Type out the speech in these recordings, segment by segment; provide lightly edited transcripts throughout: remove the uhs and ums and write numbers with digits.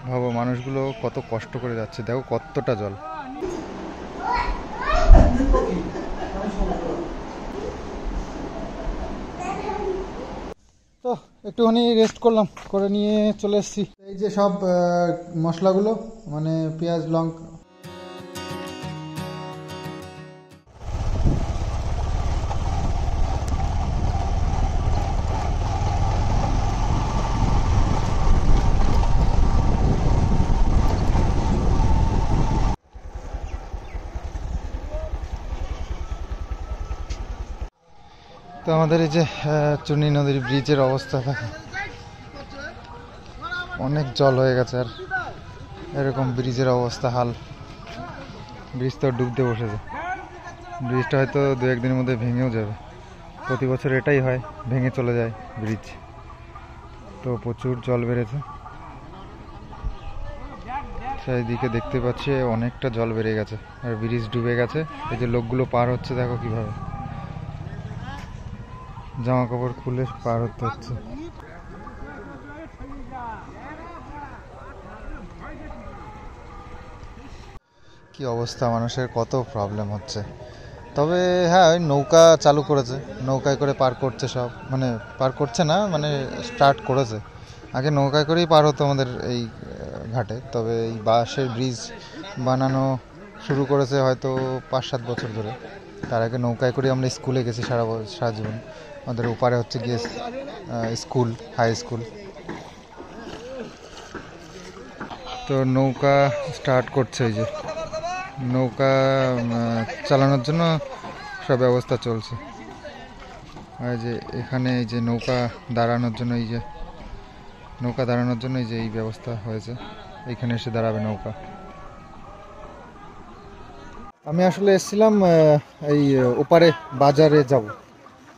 ভাবো মানুষগুলো কত কষ্ট করে যাচ্ছে, দেখো কতটা জল। তো একটুখানি রেস্ট করলাম, করে নিয়ে চলে এসেছি। এই যে সব মশলাগুলো, মানে পেঁয়াজ, লঙ্কা। তো আমাদের এই যে চুনি নদীর ব্রিজের অবস্থা দেখো, অনেক জল হয়ে গেছে। আর এরকম ব্রিজের অবস্থা হাল, ব্রিজ তো ডুবতে বসেছে। ব্রিজটা হয়তো দু একদিনের মধ্যে ভেঙেও যাবে। প্রতি বছর এটাই হয়, ভেঙে চলে যায় ব্রিজ। তো প্রচুর জল বেড়েছে, চারিদিকে দেখতে পাচ্ছি অনেকটা জল বেড়ে গেছে আর ব্রিজ ডুবে গেছে। এই যে লোকগুলো পার হচ্ছে দেখো কিভাবে, জামা কাপড় খুলে পার হতে হচ্ছে। কি অবস্থা, মানুষের কত প্রবলেম হচ্ছে। তবে হ্যাঁ, ওই নৌকা চালু করেছে, নৌকায় করে পার করছে সব, মানে পার করছে না, মানে স্টার্ট করেছে। আগে নৌকায় করেই পার হতো আমাদের এই ঘাটে, তবে এই বাঁশের ব্রিজ বানানো শুরু করেছে হয়তো 5-7 বছর ধরে। তার আগে নৌকায় করে আমরা স্কুলে গেছি সারা জীবন। আমাদের ওপারে হচ্ছে গিয়ে স্কুল, হাই স্কুল। তো নৌকা স্টার্ট করছে, এই যে নৌকা চালানোর জন্য সব ব্যবস্থা চলছে। আর যে এখানে এই যে নৌকা দাঁড়ানোর জন্য, এই যে নৌকা দাঁড়ানোর জন্য এই যে এই ব্যবস্থা হয়েছে, এইখানে এসে দাঁড়াবে নৌকা। আমি আসলে এসেছিলাম এই ওপারে বাজারে যাব,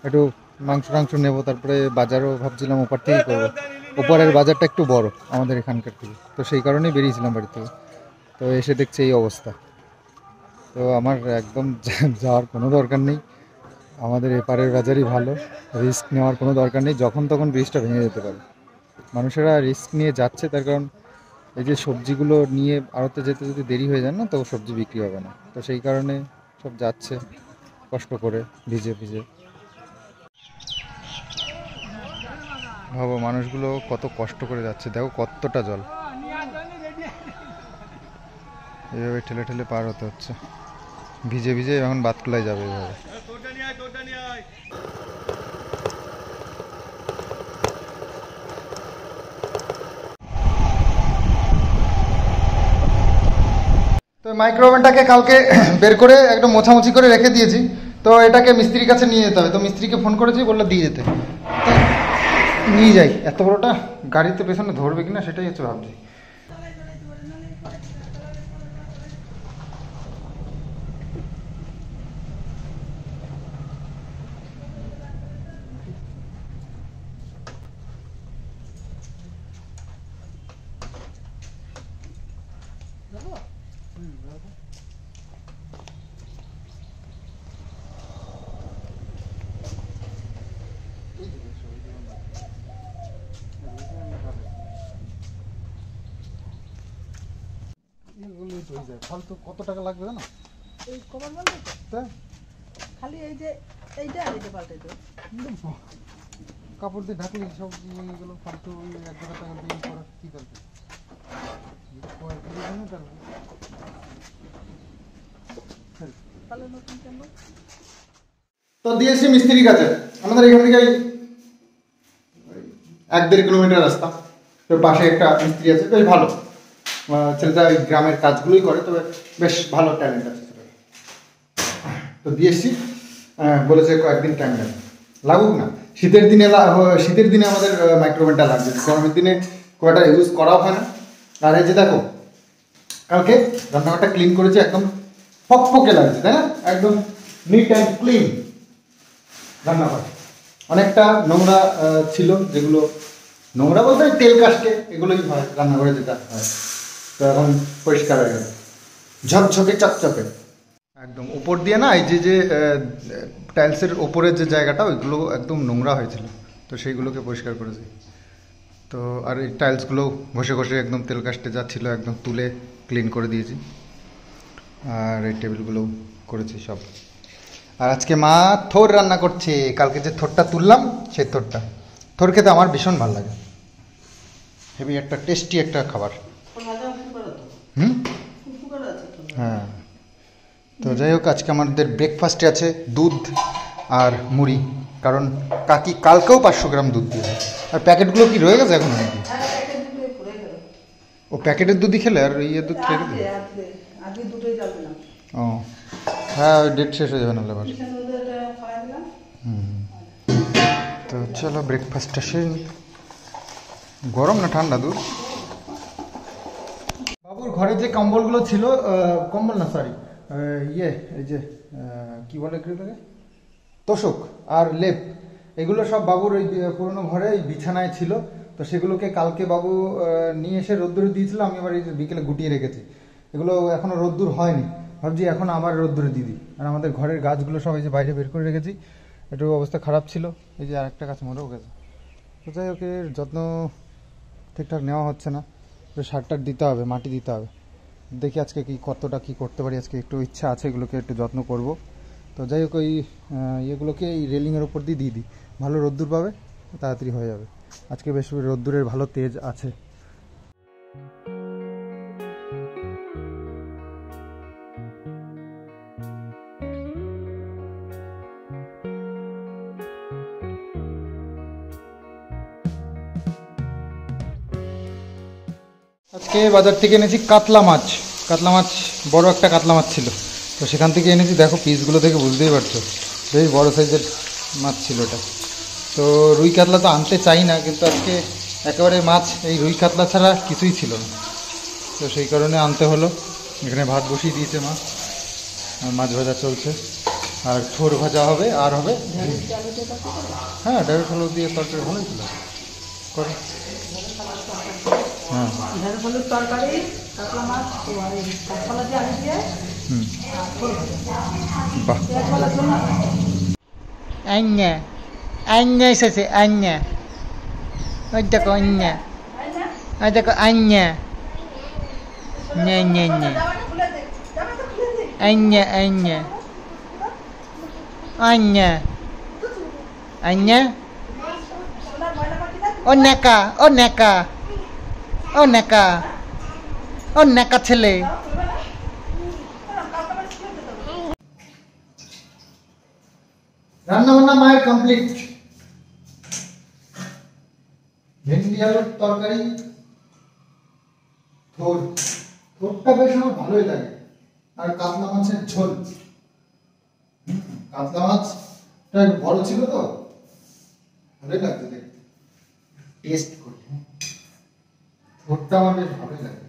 একটু মাংস টাংস নেবো, তারপরে বাজারও ভাবছিলাম ওপার থেকেই করবো। ওপারের বাজারটা একটু বড় আমাদের এখানকার থেকে, তো সেই কারণেই বেরিয়েছিলাম বাড়ি থেকে। তো এসে দেখছি এই অবস্থা। তো আমার একদম যাওয়ার কোনো দরকার নেই, আমাদের এপারের বাজারই ভালো। রিস্ক নেওয়ার কোনো দরকার নেই, যখন তখন ব্রিজটা ভেঙে যেতে পারে। মানুষেরা রিস্ক নিয়ে যাচ্ছে, তার কারণ এই যে সবজিগুলো নিয়ে আড়তে যেতে যদি দেরি হয়ে যায় না, তো সবজি বিক্রি হবে না। তো সেই কারণে সব যাচ্ছে কষ্ট করে, ভিজে ভিজে। ভাবো মানুষগুলো কত কষ্ট করে যাচ্ছে, দেখো কতটা জল। এইভাবে ঠেলে ঠেলে পার হতে হচ্ছে, ভিজে ভিজে এখন বাতকুলায় যাবে এইভাবে। তো মাইক্রোওভেনটাকে কালকে বের করে একদম মোছামুছি করে রেখে দিয়েছি। তো এটাকে মিস্ত্রির কাছে নিয়ে যেতে হবে, তো মিস্ত্রিকে ফোন করেছি, বললো দিয়ে যেতে। নিয়ে যাই, এত বড়টা গাড়িতে পেছনে ধরবে কিনা সেটাই হচ্ছে ভাবছি। ফালতু কত টাকা লাগবে জানো এই কভার পাল্টাইতে? তাই খালি এই যে এইটা আর এইটা পাল্টাইতে। কাপড় দিয়ে ঢাকলে সব এগুলো ফালতু 1,000 টাকা দিয়ে করা কি দরকার। তাহলে নতুন কেন? তো দিয়েছি মিস্ত্রির কাছে, আমাদের এখান থেকে 1-1.5 কিলোমিটার রাস্তা। তো পাশে একটা মিস্ত্রি আছে, বেশ ভালো ছেলেটা, ওই গ্রামের কাজগুলোই করে, তবে বেশ ভালো ট্যালেন্ট আছে। তো দিয়েছি, বলেছে কয়েকদিন টাইম লাগবে, লাগুক না। শীতের দিনে আমাদের মাইক্রোওভেনটা লাগবে, গরমের দিনে খুব একটা ইউজ করাও হয় না। আর এই যে দেখো, কালকে রান্নাঘরটা ক্লিন করেছি, একদম ফকফকে লাগছে, তাই না? একদম নিট অ্যান্ড ক্লিন রান্নাঘর। অনেকটা নোংরা ছিল, যেগুলো নোংরা বলতে তেল কাস্টে এগুলোই হয় রান্নাঘরে যেটা হয়। তো এখন পরিষ্কার হয়ে গেল, ঝকঝকে চকচকে একদম। উপর দিয়ে না, এই যে টাইলসের ওপরের যে জায়গাটা, ওইগুলো একদম নোংরা হয়েছিল, তো সেইগুলোকে পরিষ্কার করেছি। তো আর এই টাইলসগুলো ঘষে ঘষে একদম তেল কাস্টে যা ছিল একদম তুলে ক্লিন করে দিয়েছি। আর এই টেবিলগুলোও করেছি সব। আর আজকে মা থোর রান্না করছে। কালকে যে থোরটা তুললাম সেই থোর খেতে আমার ভীষণ ভালো লাগে। হেভি একটা টেস্টি একটা খাবার। হুম, হ্যাঁ। তো যাই হোক, আজকে আমাদের ব্রেকফাস্টে আছে দুধ আর মুড়ি, কারণ কাকি কালকেও 500 গ্রাম দুধ দিয়েছে। আর প্যাকেটগুলো কি রয়ে গেছে এখন নাকি? ও প্যাকেটের দুধই খেলে আর ইয়ে দুধ খেয়ে দিলে? ও হ্যাঁ, ওই ডেট শেষ হয়ে যাবে নাহলে আবার। তো চলো ব্রেকফাস্টটা সেরে নিই। গরম না ঠান্ডা দুধ? বাবুর ঘরে যে কম্বলগুলো ছিল, কম্বল না সরি, ইয়ে এই যে কি বলে এগুলোকে, তোষক আর লেপ, এগুলো সব বাবুর ওই পুরোনো ঘরে বিছানায় ছিল। তো সেগুলোকে কালকে বাবু নিয়ে এসে রোদ্দুরে দিয়েছিল। আমি আবার এই বিকেলে গুটিয়ে রেখেছি। এগুলো এখনো রোদ্দুর হয়নি, ভাবছি এখন আবার রোদ্দুরে দিয়ে দিই। আর আমাদের ঘরের গাছগুলো সব এই যে বাইরে বের করে রেখেছি, একটু অবস্থা খারাপ ছিল। এই যে আরেকটা গাছ মরেও গেছে। তো যাই হোক, এর যত্ন ঠিকঠাক নেওয়া হচ্ছে না। সার দিতে হবে, মাটি দিতে হবে। দেখি আজকে কি কতটা কি করতে পারি। আজকে একটু ইচ্ছা আছে এগুলোকে একটু যত্ন করব। তো যাই হোক, ওই ইয়েগুলোকে এই রেলিংয়ের ওপর দিয়ে দিই, ভালো রোদ্দুর পাবে, তাড়াতাড়ি হয়ে যাবে। আজকে বেশ রোদ্দুরের ভালো তেজ আছে। আজকে বাজার থেকে এনেছি কাতলা মাছ। বড় একটা কাতলা মাছ ছিল, তো সেখান থেকে এনেছি। দেখো পিসগুলো দেখে বুঝতেই পারছো, বেশ বড় সাইজের মাছ ছিল এটা। তো রুই কাতলা তো আনতে চাই না, কিন্তু আজকে একেবারে মাছ এই রুই কাতলা ছাড়া কিছুই ছিল না, তো সেই কারণে আনতে হলো। এখানে ভাত বসিয়ে দিয়েছে মা, আর মাছ ভাজা চলছে, আর থোর ভাজা হবে, আর হবে হ্যাঁ ডাইরেক্ট হলুদ দিয়ে তরকারি ভালোই ছিল করে। হ্যাঁ তরকারি কাতলা মাছ কাঁচকলা দিয়ে আলু দিয়ে বাহ। Anya, Anya এসেছে Anya, ওই দেখো Anya, ওই দেখো Anya, নে নে নে, Anya Anya, Anya, Anya, Oneka, Oneka, Oneka, Oneka ছেলে। রান্না বান্না মায়ের কমপ্লিট। ভেন্ডি আলুর তরকারি, থোরটা বেশ আমার ভালোই লাগে। আর কাতলা মাছের ঝোল। কাতলা মাছটা একটু বড় ছিল তো ভালোই লাগছে দেখতে। টেস্ট করি, থোরটা আমার বেশ ভালোই লাগে।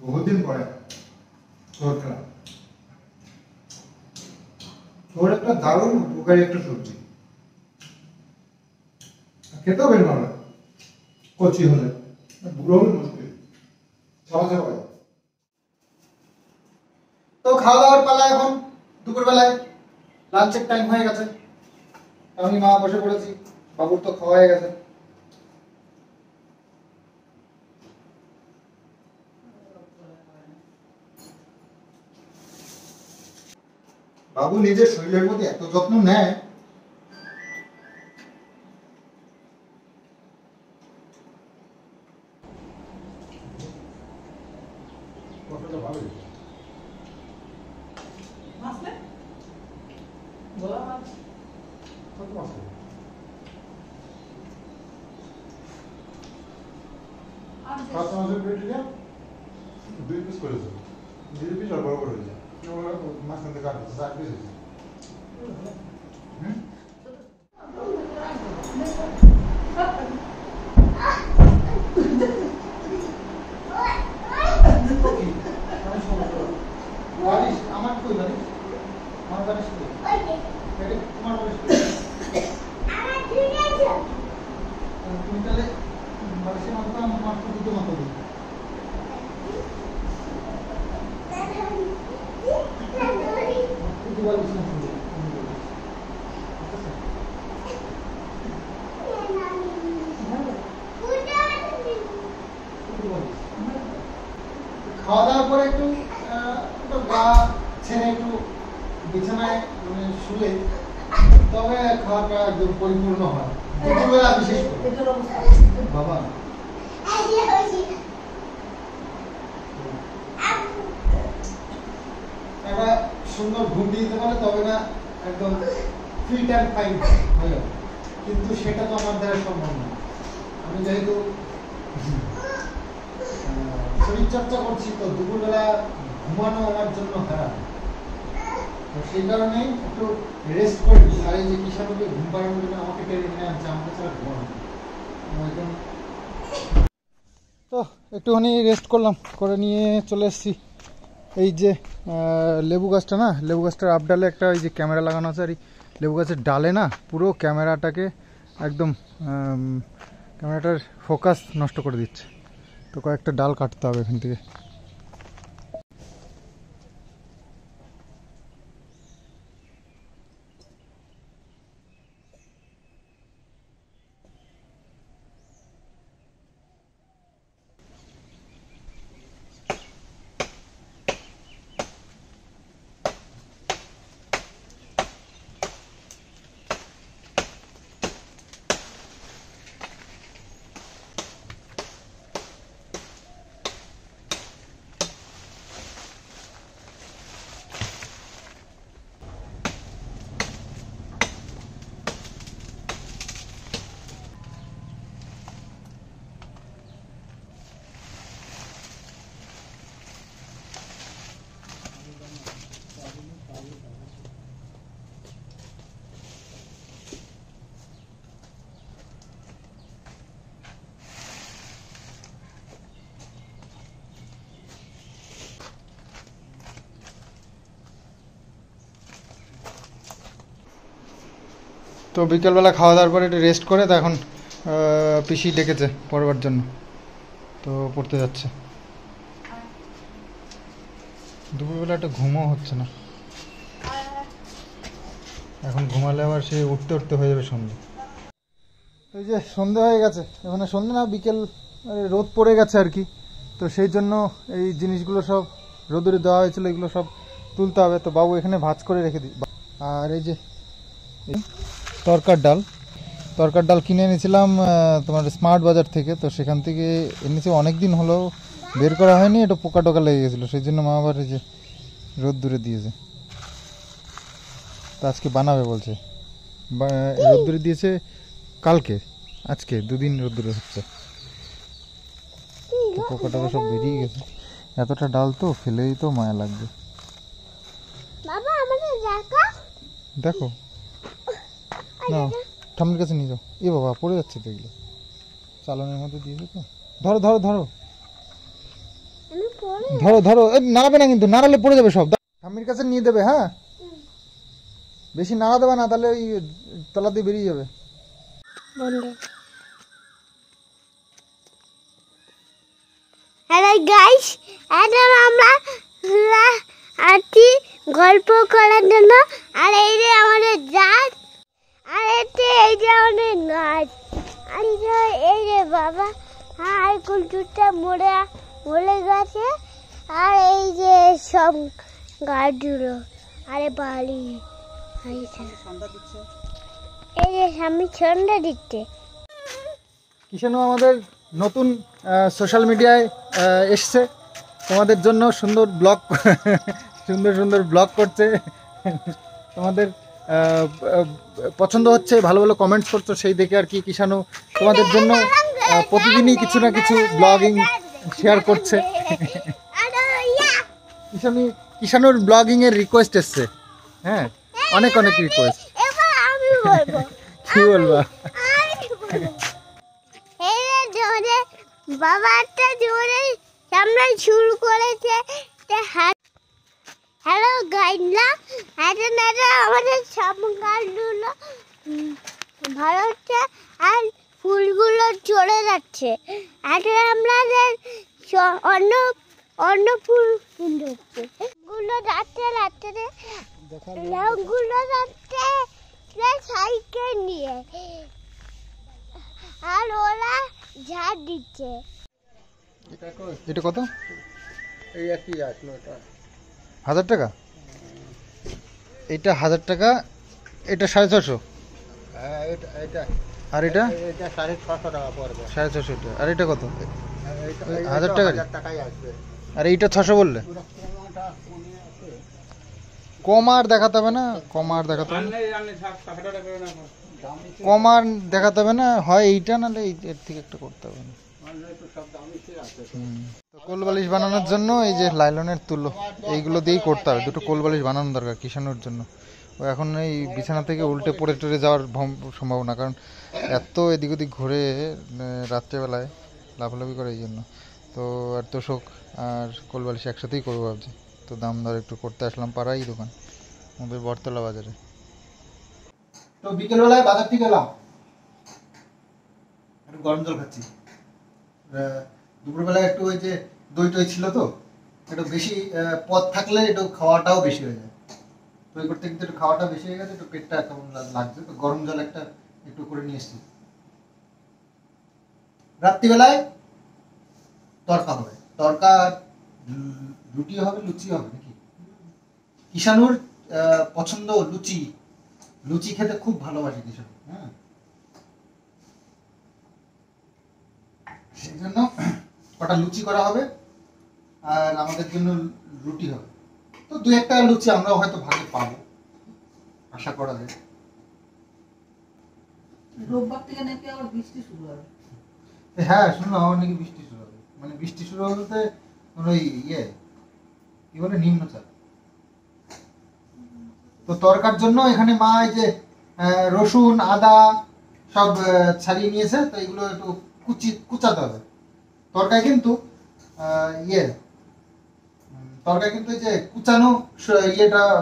বহুদিন পরে থোর খেলাম। থোর একটা দারুণ উপকারী একটা সবজি, খেতেও বেশ ভালো, কচি হলে, বুড়ো হলে মুশকিল, সহজে হয়। তো খাওয়া দাওয়ার পালা এখন, দুপুরবেলায় লাঞ্চের টাইম হয়ে গেছে। আমি মা বসে পড়েছি, বাবুর তো খাওয়া হয়ে গেছে। বাবু নিজের শরীরের প্রতি এত যত্ন নেয়, দুই পিস করেছে, দুই পিস আর বড় বড় হয়েছে, মাঝখান থেকে কাটছে 4 পিস হয়েছে। আমার কই বাড়িশ, আমার বাড়িশ কই, তোমার বাড়িশ কই, তুমি তাহলে বাড়িশের মাথা আমার দুটো মাথা দিই। দুটো বাড়িশ পরে একটু গা ছেড়ে একটু বিছানায় মানে শুলে তবে খাওয়াটা একদম পরিপূর্ণ হয়, দুপুরবেলা বিশেষ করে। পেটের অবস্থা বাবা একটা সুন্দর ঘুম দিতে পারে তবে না একদম ফিট অ্যান্ড ফাইন হয়ে যাবে, কিন্তু সেটা তো আমার দ্বারা সম্ভব না। আমি যেহেতু শরীরচর্চা করছি তো দুপুরবেলা ঘুমানো আমার জন্য খারাপ, তো সেই কারণে একটু রেস্ট করে দিই। আর এই যে কিষাণকে ঘুম পাড়ানোর জন্য আমাকে টেনে নিয়ে আনছে, আমাকে ছাড়া ঘুমানো একদম। তো একটুখানি রেস্ট করলাম, করে নিয়ে চলে এসেছি এই যে লেবু গাছটা না, লেবু গাছটার আপডালে একটা এই যে ক্যামেরা লাগানো আছে, আর এই লেবু গাছের ডালে না পুরো ক্যামেরাটাকে একদম ক্যামেরাটার ফোকাস নষ্ট করে দিচ্ছে, তো কয়েকটা ডাল কাটতে হবে এখান থেকে। তো বিকেলবেলা খাওয়া দাওয়ার পরে একটু রেস্ট করে তো এখন পিসি ডেকেছে পড়বার জন্য, তো পড়তে যাচ্ছে। দুপুরবেলা একটা ঘুমও হচ্ছে না, এখন ঘুমালে আবার সে উঠতে উঠতে হয়ে যাবে সন্ধ্যে। এই যে সন্ধ্যে হয়ে গেছে, মানে সন্ধ্যে না বিকেল, রোদ পড়ে গেছে আর কি, তো সেই জন্য এই জিনিসগুলো সব রোদুরে দেওয়া হয়েছিল, এগুলো সব তুলতে হবে। তো বাবু এখানে ভাঁজ করে রেখে দিই। আর এই যে তরকার ডাল কিনে এনেছিলাম তোমার স্মার্ট বাজার থেকে, তো সেখান থেকে এনেছি অনেক দিন হলো, বের করা হয়নি, এটা পোকা টোকা লেগে গেছিলো, সেই জন্য মা আবার এই যে রোদ্দুরে দিয়েছে, তো আজকে বানাবে বলছে। রোদ্দুরে দিয়েছে কালকে, আজকে দুদিন রোদ্দুরে হচ্ছে, তো পোকা টোকা সব বেরিয়ে গেছে। এতটা ডাল তো ফেলেই তো মায়া লাগবে। দেখো না, ঠাম্মির কাছে নিয়ে যাও। এ বাবা পড়ে যাচ্ছে তো, এগুলো চালানের মধ্যে দিয়েছে তো। ধরো ধরো ধরো ধরো ধরো, নাড়াবে না কিন্তু, নাড়ালে পড়ে যাবে সব। ঠাম্মির কাছে নিয়ে দেবে, হ্যাঁ বেশি নাড়া দেবে না, তাহলে ওই তলা দিয়ে বেরিয়ে যাবে। হ্যালো গাইস, এখন আমরা আছি গল্প করার জন্য। আর এই যে আমাদের জাত, আর এই যে আমাদের গাছ, আর এই যে বাবা, আর কুলচুরটা মরে গেছে, আর এই যে সব গাছগুলো, আরে বালি, এই যে স্বামী সন্ধ্যা দিচ্ছে। কিষাণু আমাদের নতুন সোশ্যাল মিডিয়ায় এসছে, তোমাদের জন্য সুন্দর সুন্দর ব্লগ করছে, তোমাদের পছন্দ হচ্ছে, ভালো ভালো কমেন্টস করছো, সেই দেখে আর কি কিষাণু তোমাদের জন্য প্রতিদিনই কিছু না কিছু ব্লগিং শেয়ার করছে। কিষাণুর ব্লগিংয়ের রিকোয়েস্ট এসছে, হ্যাঁ অনেক রিকোয়েস্ট। কি বলবা? বাবাটা জোরে সামনে শুরু করেছে। হ্যালো গাইডলা, এখন আমাদের সব গাছগুলো ভালো হচ্ছে, আর ফুলগুলো চলে যাচ্ছে। এখন আমাদের অন্য ফুল হচ্ছে, গুলো যাচ্ছে রঙগুলো যাচ্ছে সাইকেল নিয়ে, আর ওরা ঝাড় দিচ্ছে। এটা কত? এই একই আসলো এটা 1000 টাকা, এটা 1000 টাকা, এটা 650, হ্যাঁ এটা আর এটা এটা 650 টাকা পড়বে 650 টাকা, আর এটা কত? এটা 1000 টাকা, 1000 টাকাই আসবে আর এইটা 600 বললে? কম আর দেখাতে হবে না, কম আর দেখাতে হবে না, কম আর দেখাতে হবে না, হয় এইটা নাহলে এর থেকে একটা করতে হবে না। তো কোল বালিশ বানানোর জন্য এই যে লাইলনের তুলো এইগুলো দিয়েই করতে হবে, দুটো কোল বালিশ বানানো দরকার কিষানোর জন্য। ও এখন এই বিছানা থেকে উল্টে পড়ে টড়ে যাওয়ার সম্ভাবনা, কারণ এত এদিক ওদিক ঘুরে রাত্রেবেলায় লাফালাফি করে এই জন্য। তো আর তোষক আর কোল বালিশ একসাথেই করবো ভাবছি। তো দাম দর একটু করতে আসলাম পাড়াই দোকান, আমাদের বটতলা বাজারে। তো বিকেলবেলায় বাজার থেকে এলাম, একটু গরম জল খাচ্ছি। দুপুরবেলায় একটু ওই যে দই টই ছিল, তো একটু বেশি পদ থাকলে একটু খাওয়াটাও বেশি হয়ে যায়। তো এই করতে কিন্তু একটু খাওয়াটা বেশি হয়ে গেছে, একটু পেটটা কেমন লাগছে, তো গরম জল একটু করে নিয়ে এসছি। রাত্রিবেলায় তরকা হবে, তরকা রুটি হবে, লুচি হবে নাকি। কিষানুর পছন্দ লুচি, লুচি খেতে খুব ভালোবাসে কিষানু। হ্যাঁ, সেই জন্য কটা লুচি করা হবে আর আমাদের জন্য রুটি হবে। তো দু একটা লুচি আমরাও হয়তো ভাগে পাবো, আশা করা যায়। রোববার থেকে নাকি আবার বৃষ্টি শুরু হবে। হ্যাঁ, শুনলাম আমার নাকি বৃষ্টি শুরু হবে, মানে বৃষ্টি শুরু হবে বলতে ওই কি বলে নিম্নচাপ। তো তরকার জন্য এখানে মা এই যে রসুন আদা সব ছাড়িয়ে নিয়েছে, তো এগুলো একটু কুচাতে হবে। তরকায় কিন্তু তরকায় কিন্তু এই যে কুচানো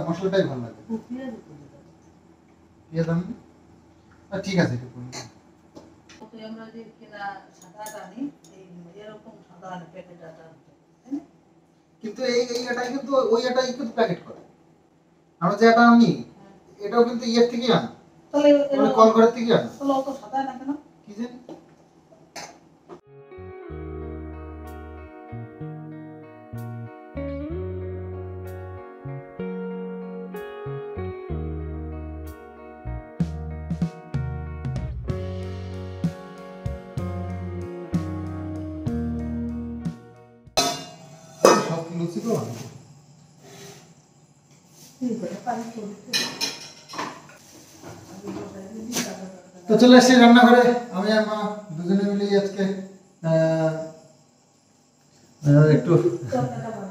মশলাটাই ভালো লাগে। ঠিক আছে, আমরা যে কেনা সাদা আনি, এরকম সাদা প্যাকেট আটা, কিন্তু এই আটাই কিন্তু ওই আটাই কিন্তু প্যাকেট করে। আমরা যে আটা আনি এটাও কিন্তু থেকেই আনা, তাহলে কল ঘরের থেকে আনা। তাহলে অত সাদা না কেন? কি জানি। সব লুচি তো তো চলে এসছি রান্নাঘরে। আমি আর মা দুজনে মিলেই আজকে একটু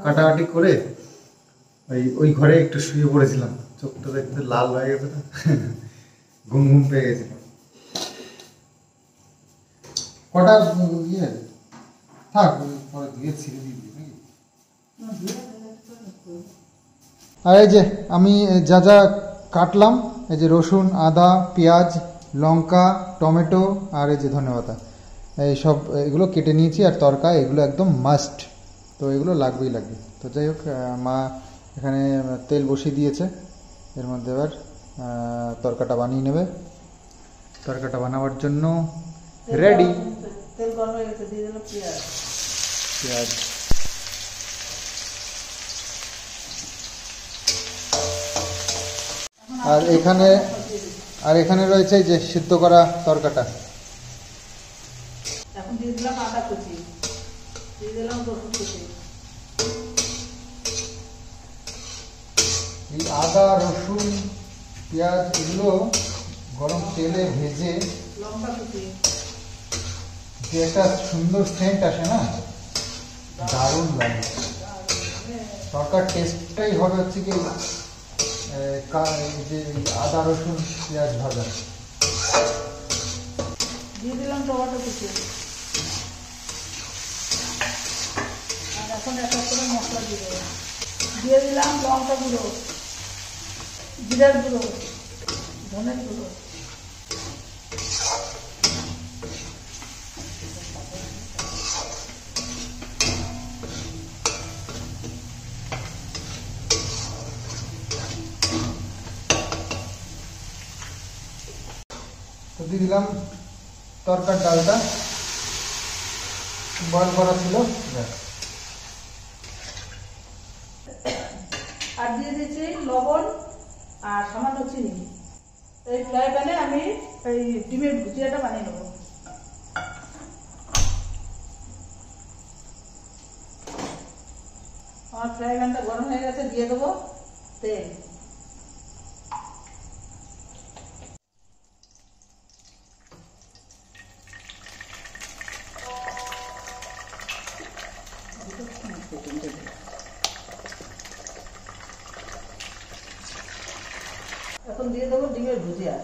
কাটাকাটি করে ওই ঘরে একটু শুয়ে পড়েছিলাম। চোখটা দেখতে লাল হয়ে গেছে, ঘুম ঘুম পেয়ে গেছিল। কটা থাক, পরে ধুয়ে ছিঁড়ে দিয়ে দিই নাকি। আর এই যে আমি যা যা কাটলাম, এই যে রসুন আদা পেঁয়াজ লঙ্কা টমেটো আর এই যে ধনেপাতা, এই সব এগুলো কেটে নিয়েছি। আর তরকা এগুলো একদম মাস্ট, তো এগুলো লাগবেই লাগবে। তো যাই হোক, মা এখানে তেল বসিয়ে দিয়েছে, এর মধ্যে এবার তরকাটা বানিয়ে নেবে। তরকাটা বানাবার জন্য রেডি। তেল গরম হয়ে গেছে, দিয়ে দিলাম পেঁয়াজ। পেঁয়াজ আর এখানে রয়েছে যে সিদ্ধ করা তরকাটা। এখন দিয়ে দিলাম আদা কুচি, দিয়ে দিলাম রসুন কুচি। এই আদা রসুন পেঁয়াজ এগুলো গরম তেলে ভেজে লঙ্কা কুচি, যে একটা সুন্দর সেন্ট আসে না, দারুণ লাগে। তরকার টেস্টটাই হবে হচ্ছে কি যে আদা রসুন পেঁয়াজ ভাজা। দিয়ে দিলাম টমেটো কুচি। আর এখন এক এক করে মশলা দিয়ে দেবো। দিয়ে দিলাম লঙ্কা গুঁড়ো, জিরার গুঁড়ো, ধনের গুঁড়ো, তো দিয়ে দিলাম তরকার ডালটা, বয়েল করা ছিল। আর দিয়ে দিয়েছি লবণ আর সামান্য চিনি। এই ফ্রাই প্যানে আমি এই ডিমের ভুজিয়াটা বানিয়ে নেবো। আমার ফ্রাই প্যানটা গরম হয়ে গেছে, দিয়ে দেবো তেল। এখন দিয়ে দেবো ডিমের ভুজিয়া।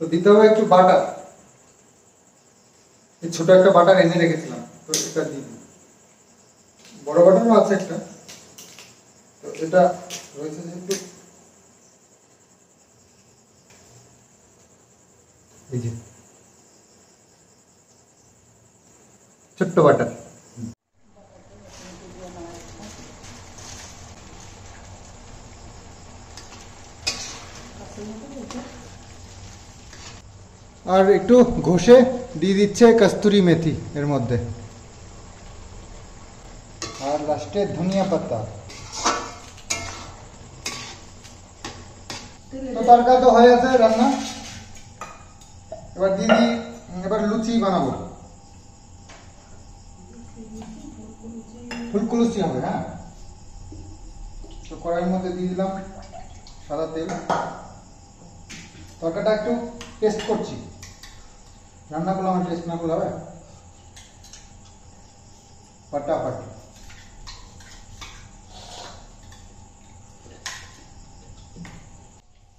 তো দিতে হবে একটু বাটার। এই ছোট একটা বাটার এনে রেখেছিলাম, তো এটা দিই। বড় বাটারও আছে একটা, তো এটা রয়েছে যেহেতু এই যে ছোট্ট বাটার। আর একটু ঘষে দিয়ে দিচ্ছে কস্তুরি মেথি এর মধ্যে, আর লাস্টে ধনিয়া পাতা। তো তরকারি তো হয়ে আছে রান্না। এবার দিদি এবার লুচি বানাবো, ফুলকো লুচি হবে। হ্যাঁ, তো কড়াইয়ের মধ্যে দিয়ে দিলাম সাদা তেল। তরকারিটা একটু টেস্ট করছি, রান্না করলে আমার টেস্ট না করলে হবে? ফটাফট।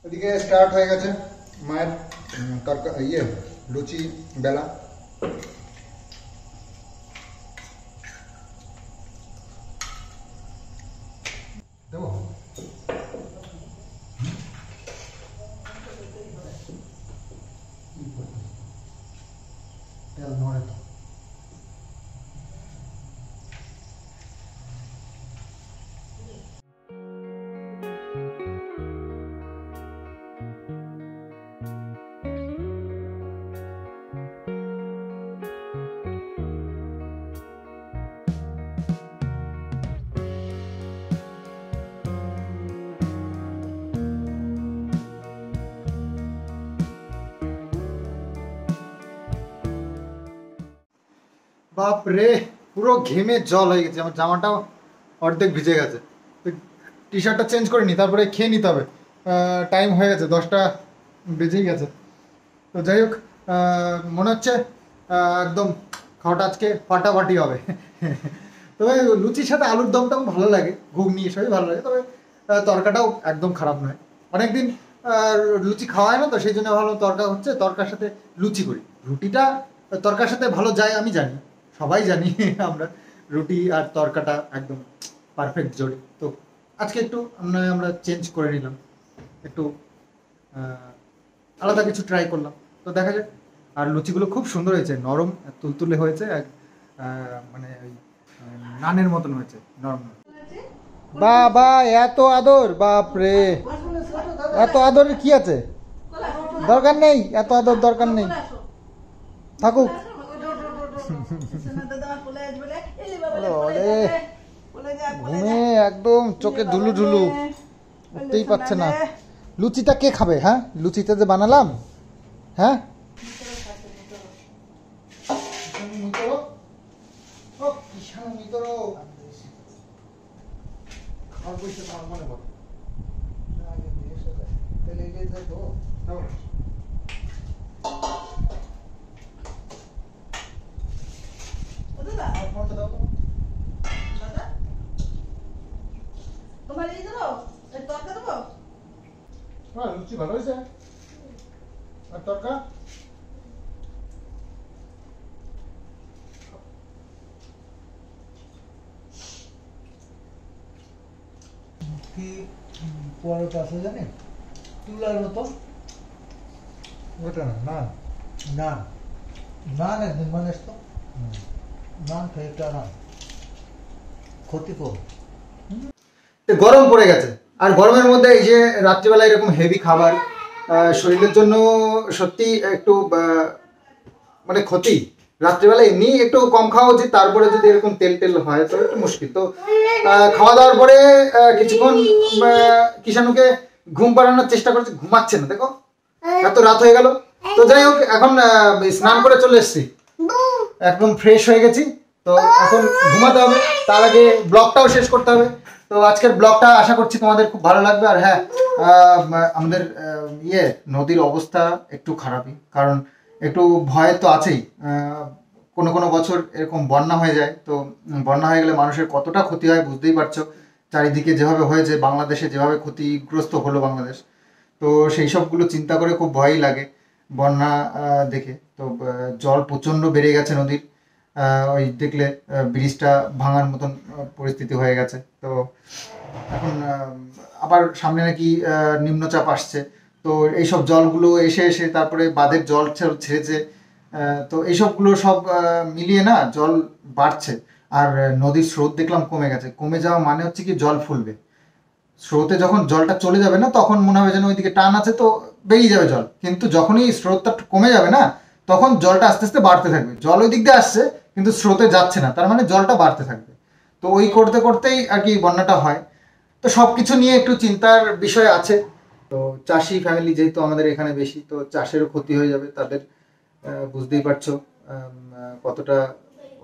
এদিকে স্টার্ট হয়ে গেছে মায়ের লুচি বেলা। দেবো তেল নড়ে তো। বাপ রে, পুরো ঘেমে জল হয়ে গেছে, আমার জামাটাও অর্ধেক ভিজে গেছে। টি শার্টটা চেঞ্জ করে নি, তারপরে খেয়ে নিতে হবে। টাইম হয়ে গেছে, 10টা বেজেই গেছে। তো যাই হোক, মনে হচ্ছে একদম খাওয়াটা আজকে ফাটাফাটি হবে। তবে লুচির সাথে আলুর দমটাও ভালো লাগে, ঘুগনি সবই ভালো লাগে, তবে তরকাটাও একদম খারাপ নয়। অনেকদিন লুচি খাওয়া হয় না, তো সেই জন্য ভাবলাম তরকা হচ্ছে, তরকার সাথে লুচি করি। রুটিটা তরকার সাথে ভালো যায় আমি জানি, সবাই জানি আমরা রুটি আর তরকাটা একদম পারফেক্ট জোড়ি। তো আজকে একটু আমরা চেঞ্জ করে নিলাম, একটু আলাদা কিছু ট্রাই করলাম। তো দেখা যাক। আর লুচিগুলো খুব সুন্দর হয়েছে, নরম তুলতুলে হয়েছে, মানে ওই নানের মতন হয়েছে, নরম। বাবা এত আদর, বাপ রে, এত আদরের কি আছে? দরকার নেই, এত আদর দরকার নেই, থাকুক। ঘুমে একদম চোখে ধুলু ঢুলু, উঠতেই পারছে না। লুচিটা কে খাবে? হ্যাঁ, লুচিটা যে বানালাম, হ্যাঁ তোমার এই দেবো, তরকা দেবো। হ্যাঁ, লুচি ভালো হয়েছে। আর তরকা কি পরোটা আছে জানি, তুলার মতো। ওটা না, না নান, নান একদিন বানিস তো, নান খেয়ে একটা নান ক্ষতি কম। গরম পড়ে গেছে, আর গরমের মধ্যে এই যে রাত্রিবেলা এরকম হেভি খাবার শরীরের জন্য সত্যি একটু মানে ক্ষতি। রাত্রিবেলা এমনি একটু কম খাওয়া উচিত, তারপরে যদি এরকম তেল টেল হয় তো একটু মুশকিল। তো খাওয়া দাওয়ার পরে কিছুক্ষণ কিষাণুকে ঘুম পাড়ানোর চেষ্টা করছে, ঘুমাচ্ছে না, দেখো এত রাত হয়ে গেল। তো যাই হোক, এখন স্নান করে চলে এসেছি, একদম ফ্রেশ হয়ে গেছি। তো এখন ঘুমাতে হবে, তার আগে ব্লগটাও শেষ করতে হবে। তো আজকের ব্লগটা আশা করছি তোমাদের খুব ভালো লাগবে। আর হ্যাঁ, আমাদের নদীর অবস্থা একটু খারাপই, কারণ একটু ভয় তো আছেই। কোনো কোনো বছর এরকম বন্যা হয়ে যায়, তো বন্যা হয়ে গেলে মানুষের কতটা ক্ষতি হয় বুঝতেই পারছো। চারিদিকে যেভাবে হয়েছে, বাংলাদেশে যেভাবে ক্ষতিগ্রস্ত হলো বাংলাদেশ, তো সেই সবগুলো চিন্তা করে খুব ভয়ই লাগে বন্যা দেখে। তো জল প্রচণ্ড বেড়ে গেছে নদীর, ওই দেখলে ব্রিজটা ভাঙার মতন পরিস্থিতি হয়ে গেছে। তো এখন আবার সামনে নাকি নিম্নচাপ আসছে, তো এইসব জলগুলো এসে এসে তারপরে বাঁধের জল ছেড়েছে, তো এইসবগুলো সব মিলিয়ে না জল বাড়ছে। আর নদীর স্রোত দেখলাম কমে গেছে। কমে যাওয়া মানে হচ্ছে কি জল ফুলবে। স্রোতে যখন জলটা চলে যাবে না, তখন মনে হবে যেন ওইদিকে টান আছে, তো বেরিয়ে যাবে জল। কিন্তু যখনই স্রোতটা কমে যাবে না, তখন জলটা আস্তে আস্তে বাড়তে থাকবে। জল ওই দিক দিয়ে আসছে কিন্তু স্রোতে যাচ্ছে না, তার মানে জলটা বাড়তে থাকবে। তো ওই করতে করতেই আর কি বন্যাটা হয়। তো সব কিছু নিয়ে একটু চিন্তার বিষয় আছে। তো চাষি ফ্যামিলি যেহেতু আমাদের এখানে বেশি, তো চাষেরও ক্ষতি হয়ে যাবে তাদের। বুঝতেই পারছো কতটা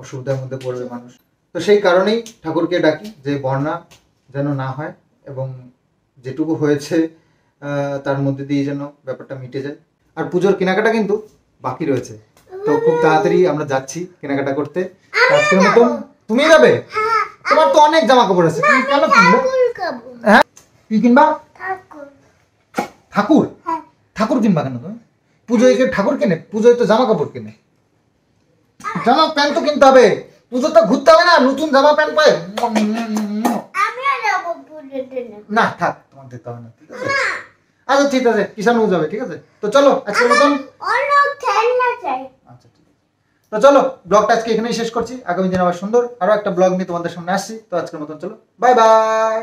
অসুবিধার মধ্যে পড়বে মানুষ। তো সেই কারণেই ঠাকুরকে ডাকি যে বন্যা যেন না হয়, এবং যেটুকু হয়েছে তার মধ্যে দিয়ে যেন ব্যাপারটা মিটে যায়। আর পুজোর কেনাকাটা কিন্তু বাকি রয়েছে, তো খুব তাড়াতাড়ি আমরা যাচ্ছি কেনাকাটা করতে। আজকের মতন তুমি যাবে? তোমার তো অনেক জামা কাপড় আছে, তুমি কেন কিনবে? হ্যাঁ, কি কিনবা? ঠাকুর? ঠাকুর কিনবা কেন তুমি? পুজোয় ঠাকুর কেনে? পুজোয় তো জামা কাপড় কেনে। জামা প্যান্ট তো কিনতে হবে, পুজো তো ঘুরতে হবে না, নতুন জামা প্যান্ট পায় না। থাক, তোমার দিতে হবে না, ঠিক আছে? আচ্ছা ঠিক আছে, কিষাণও যাবে, ঠিক আছে? তো চলো আজকের মতন, আচ্ছা ঠিক আছে, তো চলো ব্লগটা আজকে এখানেই শেষ করছি। আগামী দিন আবার সুন্দর আরো একটা ব্লগ নিয়ে তোমাদের সামনে আসছি। তো আজকের মতন চলো, বাই বাই।